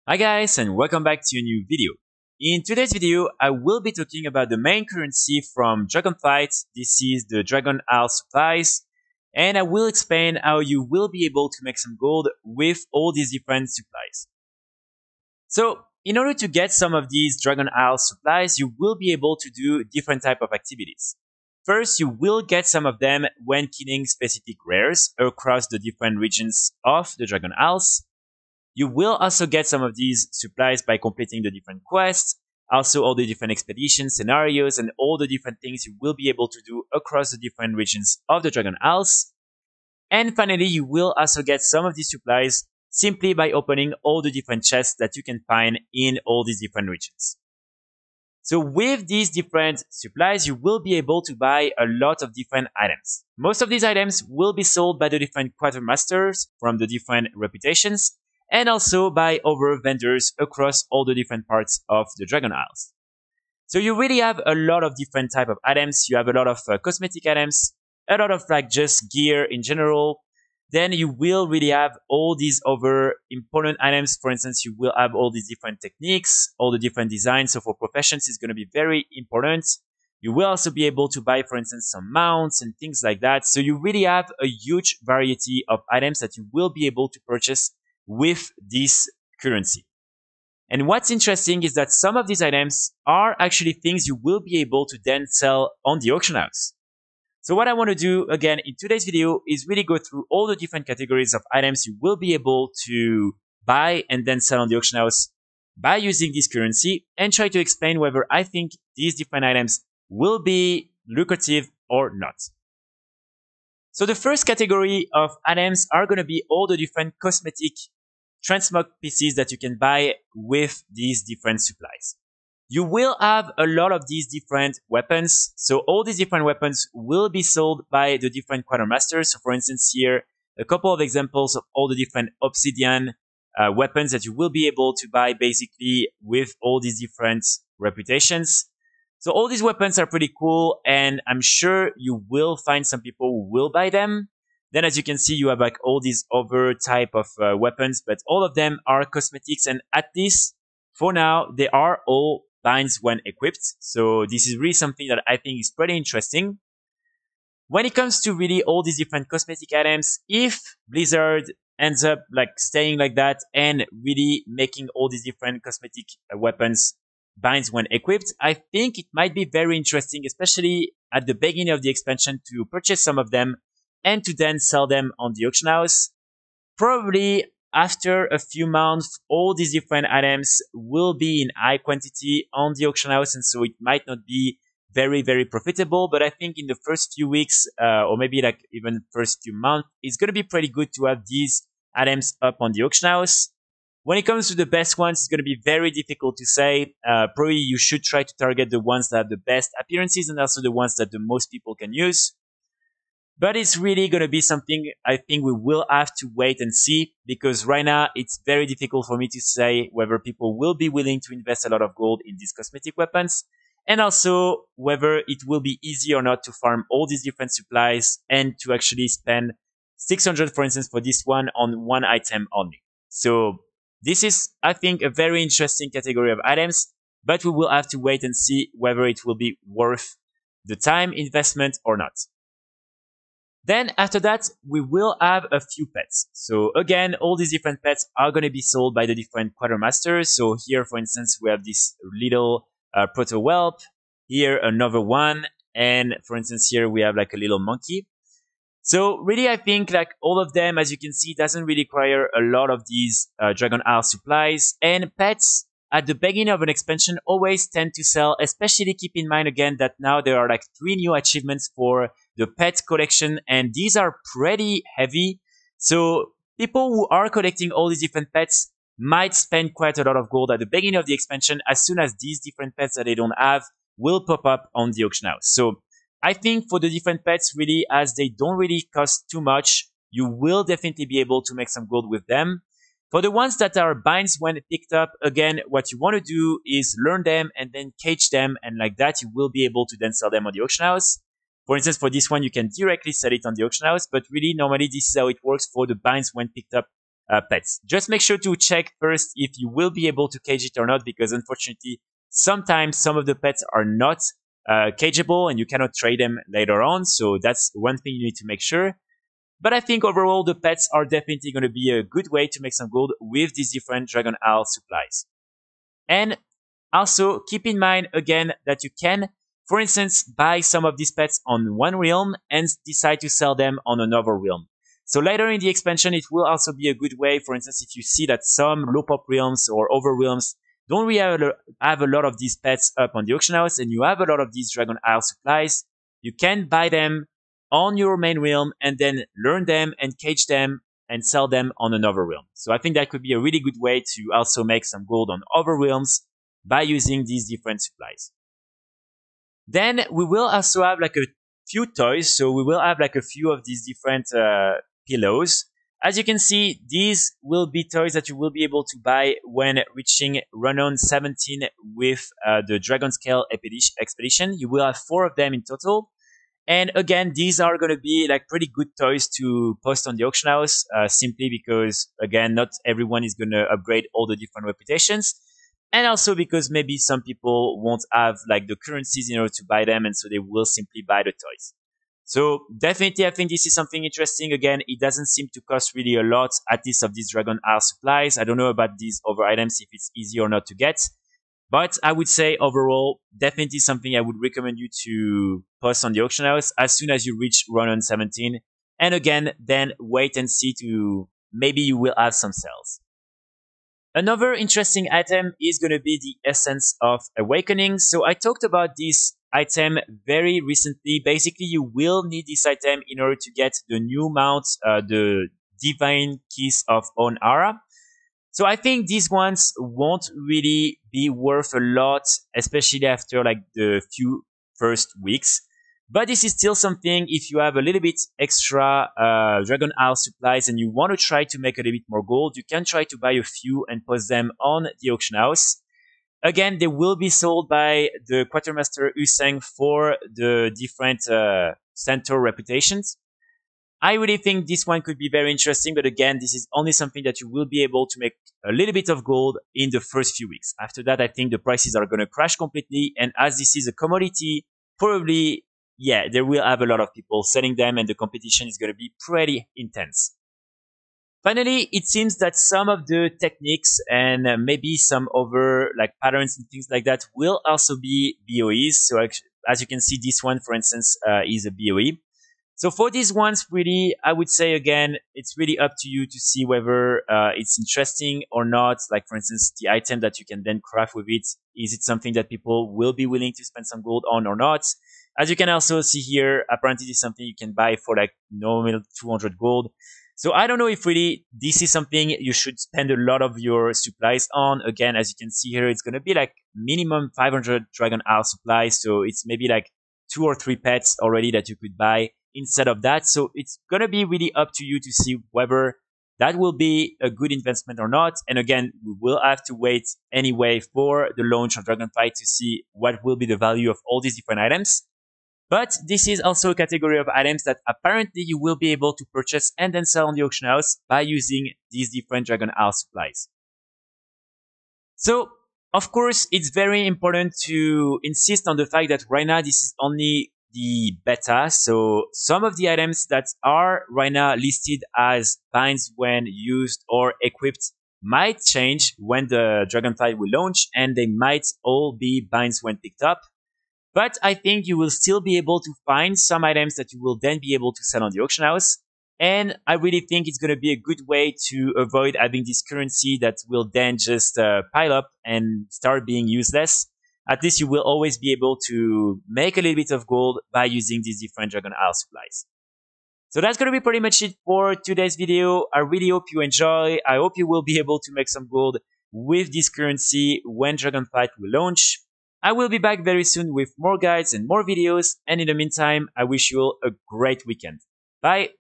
Hi guys, and welcome back to a new video. In today's video, I will be talking about the main currency from Dragonflight. This is the Dragon Isle supplies, and I will explain how you will be able to make some gold with all these different supplies. So, in order to get some of these Dragon Isle supplies, you will be able to do different type of activities. First, you will get some of them when killing specific rares across the different regions of the Dragon Isles. You will also get some of these supplies by completing the different quests, also all the different expedition scenarios and all the different things you will be able to do across the different regions of the Dragon Isles. And finally, you will also get some of these supplies simply by opening all the different chests that you can find in all these different regions. So with these different supplies, you will be able to buy a lot of different items. Most of these items will be sold by the different quartermasters from the different reputations, and also by other vendors across all the different parts of the Dragon Isles. So you really have a lot of different type of items. You have a lot of cosmetic items, a lot of like just gear in general. Then you will really have all these other important items. For instance, you will have all these different techniques, all the different designs. So for professions, it's going to be very important. You will also be able to buy, for instance, some mounts and things like that. So you really have a huge variety of items that you will be able to purchase with this currency. And what's interesting is that some of these items are actually things you will be able to then sell on the auction house. So what I want to do again in today's video is really go through all the different categories of items you will be able to buy and then sell on the auction house by using this currency, and try to explain whether I think these different items will be lucrative or not. So the first category of items are going to be all the different cosmetic transmog pieces that you can buy with these different supplies. You will have a lot of these different weapons. So all these different weapons will be sold by the different quartermasters. So for instance, here, a couple of examples of all the different obsidian weapons that you will be able to buy basically with all these different reputations. So all these weapons are pretty cool, and I'm sure you will find some people who will buy them. Then as you can see, you have like all these other type of weapons, but all of them are cosmetics, and at least for now, they are all binds when equipped. So this is really something that I think is pretty interesting. When it comes to really all these different cosmetic items, if Blizzard ends up like staying like that and really making all these different cosmetic weapons binds when equipped, I think it might be very interesting, especially at the beginning of the expansion, to purchase some of them and to then sell them on the auction house. Probably after a few months, all these different items will be in high quantity on the auction house, and so it might not be very, very profitable. But I think in the first few weeks, or maybe like even first few months, it's going to be pretty good to have these items up on the auction house. When it comes to the best ones, it's going to be very difficult to say. Probably you should try to target the ones that have the best appearances and also the ones that the most people can use. But it's really going to be something I think we will have to wait and see, because right now it's very difficult for me to say whether people will be willing to invest a lot of gold in these cosmetic weapons, and also whether it will be easy or not to farm all these different supplies and to actually spend 600, for instance, for this one on one item only. So this is, I think, a very interesting category of items, but we will have to wait and see whether it will be worth the time investment or not. Then after that, we will have a few pets. So again, all these different pets are going to be sold by the different quartermasters. So here, for instance, we have this little proto-whelp, here another one, and for instance, here we have like a little monkey. So really, I think like all of them, as you can see, doesn't really require a lot of these Dragon Isle supplies. And pets at the beginning of an expansion always tend to sell, especially keep in mind again that now there are like 3 new achievements for the pet collection, and these are pretty heavy. So people who are collecting all these different pets might spend quite a lot of gold at the beginning of the expansion as soon as these different pets that they don't have will pop up on the auction house. So I think for the different pets, really, as they don't really cost too much, you will definitely be able to make some gold with them. For the ones that are binds when picked up, again, what you want to do is learn them and then cage them, and like that you will be able to then sell them on the auction house. For instance, for this one, you can directly sell it on the auction house, but really, normally, this is how it works for the binds when picked up pets. Just make sure to check first if you will be able to cage it or not, because unfortunately, sometimes some of the pets are not cageable and you cannot trade them later on. So that's one thing you need to make sure. But I think overall, the pets are definitely going to be a good way to make some gold with these different Dragon Isle supplies. And also keep in mind again that you can, for instance, buy some of these pets on one realm and decide to sell them on another realm. So later in the expansion, it will also be a good way. For instance, if you see that some low pop realms or over realms don't really have a lot of these pets up on the auction house and you have a lot of these Dragon Isle supplies, you can buy them on your main realm and then learn them and cage them and sell them on another realm. So I think that could be a really good way to also make some gold on other realms by using these different supplies. Then we will also have like a few toys. So we will have like a few of these different pillows. As you can see, these will be toys that you will be able to buy when reaching run-on 17 with the Dragon Scale Expedition. You will have 4 of them in total. And again, these are going to be like pretty good toys to post on the auction house, simply because, again, not everyone is going to upgrade all the different reputations. And also because maybe some people won't have like the currencies in order to buy them, and so they will simply buy the toys. So definitely, I think this is something interesting. Again, it doesn't seem to cost really a lot, at least of these Dragon Isle supplies. I don't know about these other items, if it's easy or not to get. But I would say overall, definitely something I would recommend you to post on the auction house as soon as you reach run-on 17. And again, then wait and see to maybe you will have some sales. Another interesting item is going to be the Essence of Awakening. So I talked about this item very recently. Basically, you will need this item in order to get the new mount, the Divine Kiss of Onara. So I think these ones won't really be worth a lot, especially after like the few first weeks. But this is still something, if you have a little bit extra Dragon Isle supplies and you want to try to make a little bit more gold, you can try to buy a few and post them on the auction house. Again, they will be sold by the Quartermaster Useng for the different centaur reputations. I really think this one could be very interesting, but again, this is only something that you will be able to make a little bit of gold in the first few weeks. After that, I think the prices are going to crash completely. And as this is a commodity, probably, yeah, there will have a lot of people selling them and the competition is going to be pretty intense. Finally, it seems that some of the techniques and maybe some other like patterns and things like that will also be BOEs. So as you can see, this one, for instance, is a BOE. So for these ones, really, I would say again, it's really up to you to see whether it's interesting or not. Like for instance, the item that you can then craft with it, is it something that people will be willing to spend some gold on or not? As you can also see here, apparently this is something you can buy for like normal 200 gold. So I don't know if really this is something you should spend a lot of your supplies on. Again, as you can see here, it's going to be like minimum 500 Dragon Isle supplies. So it's maybe like 2 or 3 pets already that you could buy instead of that. So it's going to be really up to you to see whether that will be a good investment or not. And again, we will have to wait anyway for the launch of Dragonflight to see what will be the value of all these different items. But this is also a category of items that apparently you will be able to purchase and then sell on the auction house by using these different Dragon Isle supplies. So, of course, it's very important to insist on the fact that right now this is only the beta. So some of the items that are right now listed as binds when used or equipped might change when the Dragonflight will launch, and they might all be binds when picked up. But I think you will still be able to find some items that you will then be able to sell on the auction house. And I really think it's going to be a good way to avoid having this currency that will then just pile up and start being useless. At least you will always be able to make a little bit of gold by using these different Dragon Isle supplies. So that's going to be pretty much it for today's video. I really hope you enjoy. I hope you will be able to make some gold with this currency when Dragonflight will launch. I will be back very soon with more guides and more videos. And in the meantime, I wish you all a great weekend. Bye!